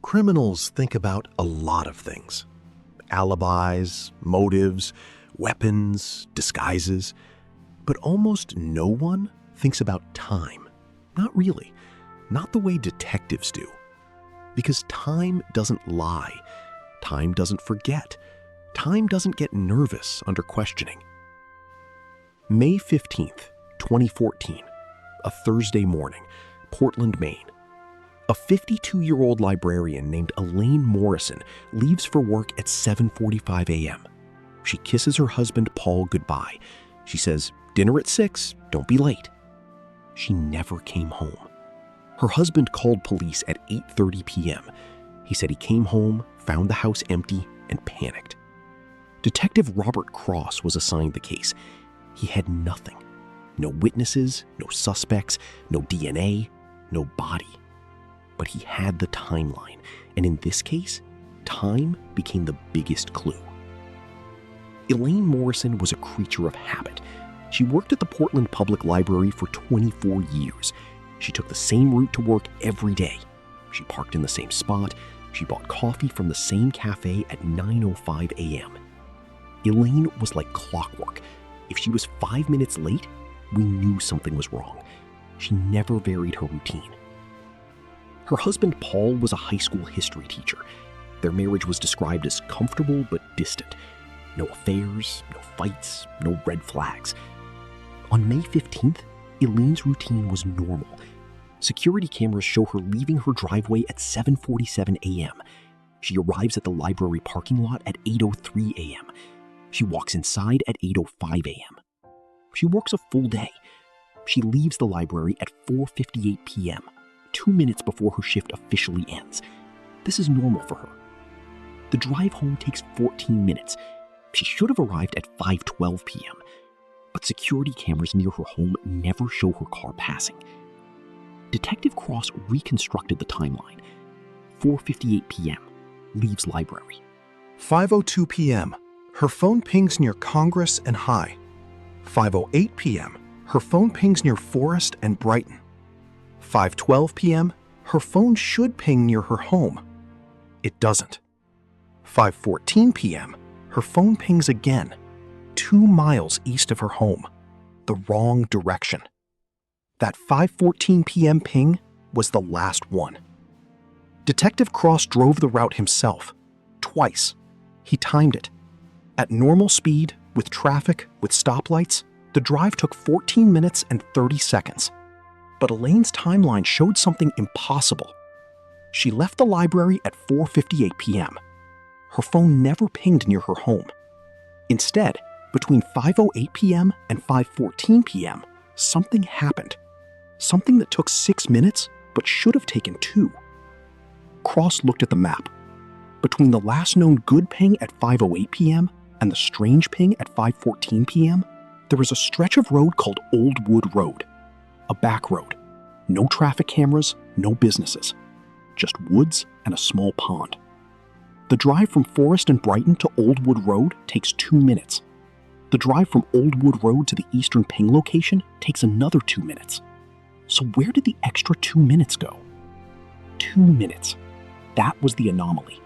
Criminals think about a lot of things. Alibis, motives, weapons, disguises. But almost no one thinks about time. Not really. Not the way detectives do. Because time doesn't lie. Time doesn't forget. Time doesn't get nervous under questioning. May 15th, 2014, a Thursday morning, Portland, Maine. A 52-year-old librarian named Elaine Morrison leaves for work at 7:45 a.m. She kisses her husband, Paul, goodbye. She says, "Dinner at 6, don't be late." She never came home. Her husband called police at 8:30 p.m. He said he came home, found the house empty, and panicked. Detective Robert Cross was assigned the case. He had nothing. No witnesses, no suspects, no DNA, no body. But he had the timeline, and in this case, time became the biggest clue. Elaine Morrison was a creature of habit. She worked at the Portland Public Library for 24 years. She took the same route to work every day. She parked in the same spot. She bought coffee from the same cafe at 9:05 a.m. Elaine was like clockwork. If she was 5 minutes late, we knew something was wrong. She never varied her routine. Her husband, Paul, was a high school history teacher. Their marriage was described as comfortable but distant. No affairs, no fights, no red flags. On May 15th, Elaine's routine was normal. Security cameras show her leaving her driveway at 7:47 a.m. She arrives at the library parking lot at 8:03 a.m. She walks inside at 8:05 a.m. She works a full day. She leaves the library at 4:58 p.m., 2 minutes before her shift officially ends. This is normal for her. The drive home takes 14 minutes. She should have arrived at 5:12 p.m., but security cameras near her home never show her car passing. Detective Cross reconstructed the timeline. 4:58 p.m., leaves library. 5:02 p.m., her phone pings near Congress and High. 5:08 p.m., her phone pings near Forest and Brighton. 5:12 p.m., her phone should ping near her home. It doesn't. 5:14 p.m., her phone pings again, 2 miles east of her home, the wrong direction. That 5:14 p.m. ping was the last one. Detective Cross drove the route himself, twice. He timed it. At normal speed, with traffic, with stoplights, the drive took 14 minutes and 30 seconds. But Elaine's timeline showed something impossible. She left the library at 4:58 p.m. Her phone never pinged near her home. Instead, between 5:08 p.m. and 5:14 p.m., something happened. Something that took 6 minutes, but should have taken 2. Cross looked at the map. Between the last known good ping at 5:08 p.m. and the strange ping at 5:14 p.m., there was a stretch of road called Old Wood Road. A back road. No traffic cameras, no businesses. Just woods and a small pond. The drive from Forest and Brighton to Old Wood Road takes 2 minutes. The drive from Old Wood Road to the eastern ping location takes another 2 minutes. So where did the extra 2 minutes go? 2 minutes. That was the anomaly.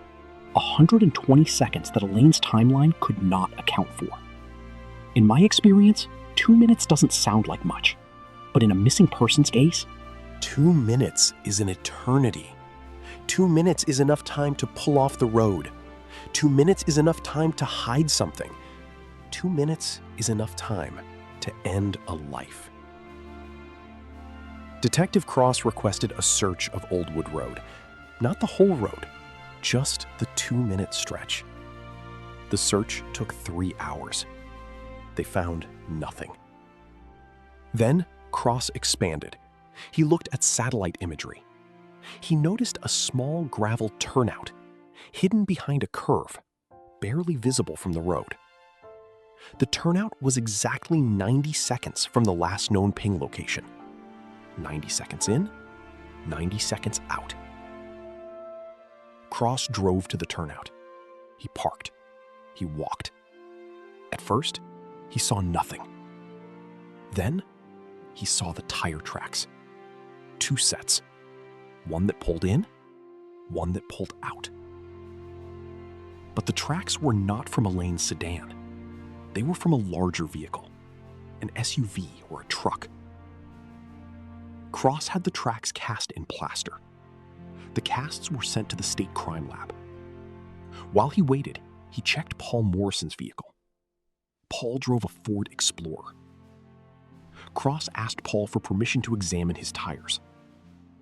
120 seconds that Elaine's timeline could not account for. In my experience, 2 minutes doesn't sound like much. But in a missing persons case, 2 minutes is an eternity. 2 minutes is enough time to pull off the road. 2 minutes is enough time to hide something. 2 minutes is enough time to end a life. Detective Cross requested a search of Old Wood Road. Not the whole road, just the 2-minute stretch. The search took 3 hours. They found nothing. Then, Cross expanded. He looked at satellite imagery. He noticed a small gravel turnout, hidden behind a curve, barely visible from the road. The turnout was exactly 90 seconds from the last known ping location. 90 seconds in, 90 seconds out. Cross drove to the turnout. He parked. He walked. At first, he saw nothing. Then, he saw the tire tracks. 2 sets. One that pulled in, one that pulled out. But the tracks were not from Elaine's sedan. They were from a larger vehicle, an SUV or a truck. Cross had the tracks cast in plaster. The casts were sent to the state crime lab. While he waited, he checked Paul Morrison's vehicle. Paul drove a Ford Explorer. Cross asked Paul for permission to examine his tires.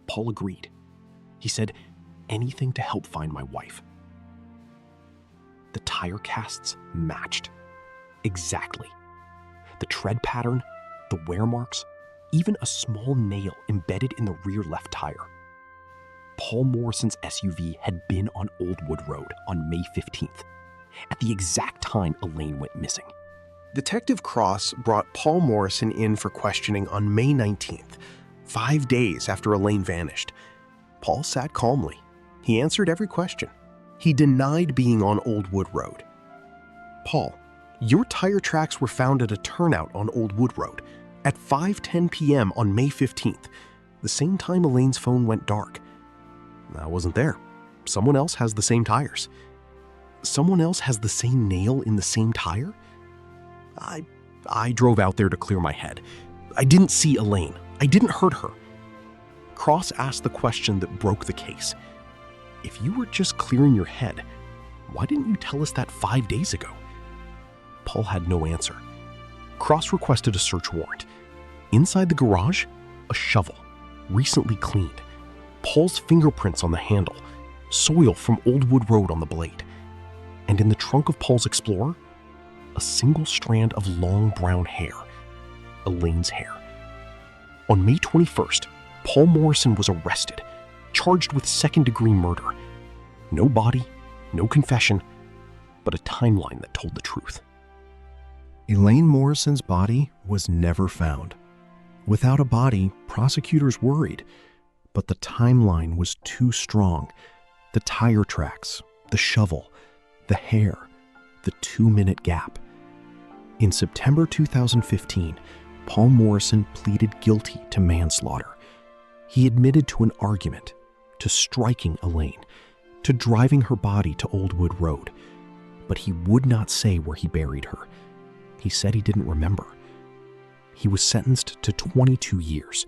Paul agreed. He said, "Anything to help find my wife." The tire casts matched. Exactly. The tread pattern, the wear marks, even a small nail embedded in the rear left tire. Paul Morrison's SUV had been on Old Wood Road on May 15th, at the exact time Elaine went missing. Detective Cross brought Paul Morrison in for questioning on May 19th, 5 days after Elaine vanished. Paul sat calmly. He answered every question. He denied being on Old Wood Road. "Paul, your tire tracks were found at a turnout on Old Wood Road at 5:10 p.m. on May 15th, the same time Elaine's phone went dark." "I wasn't there. Someone else has the same tires." "Someone else has the same nail in the same tire?" I drove out there to clear my head. I didn't see Elaine. I didn't hurt her." Cross asked the question that broke the case. "If you were just clearing your head, why didn't you tell us that 5 days ago?" Paul had no answer. Cross requested a search warrant. Inside the garage, a shovel, recently cleaned. Paul's fingerprints on the handle, soil from Old Wood Road on the blade. And in the trunk of Paul's Explorer, a single strand of long brown hair, Elaine's hair. On May 21st, Paul Morrison was arrested, charged with second-degree murder. No body, no confession, but a timeline that told the truth. Elaine Morrison's body was never found. Without a body, prosecutors worried, but the timeline was too strong. The tire tracks, the shovel, the hair, the 2-minute gap. In September 2015, Paul Morrison pleaded guilty to manslaughter. He admitted to an argument, to striking Elaine, to driving her body to Old Wood Road, but he would not say where he buried her. He said he didn't remember. He was sentenced to 22 years.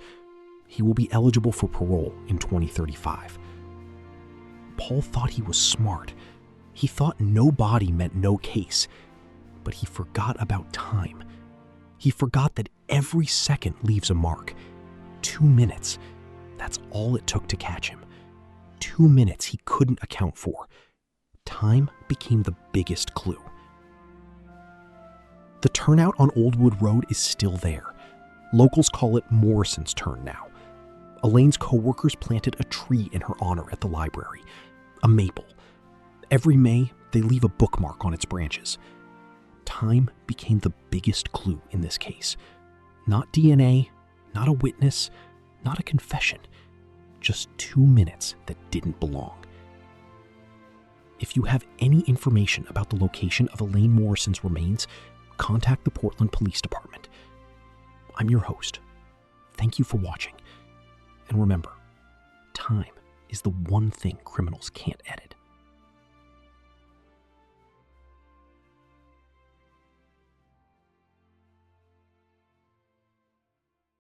He will be eligible for parole in 2035. Paul thought he was smart. He thought no body meant no case, but he forgot about time. He forgot that every second leaves a mark. 2 minutes. That's all it took to catch him. 2 minutes he couldn't account for. Time became the biggest clue. The turnout on Old Wood Road is still there. Locals call it Morrison's turn now. Elaine's co-workers planted a tree in her honor at the library, a maple. Every May, they leave a bookmark on its branches. Time became the biggest clue in this case. Not DNA, not a witness, not a confession. Just 2 minutes that didn't belong. If you have any information about the location of Elaine Morrison's remains, contact the Portland Police Department. I'm your host. Thank you for watching. And remember, time is the one thing criminals can't edit.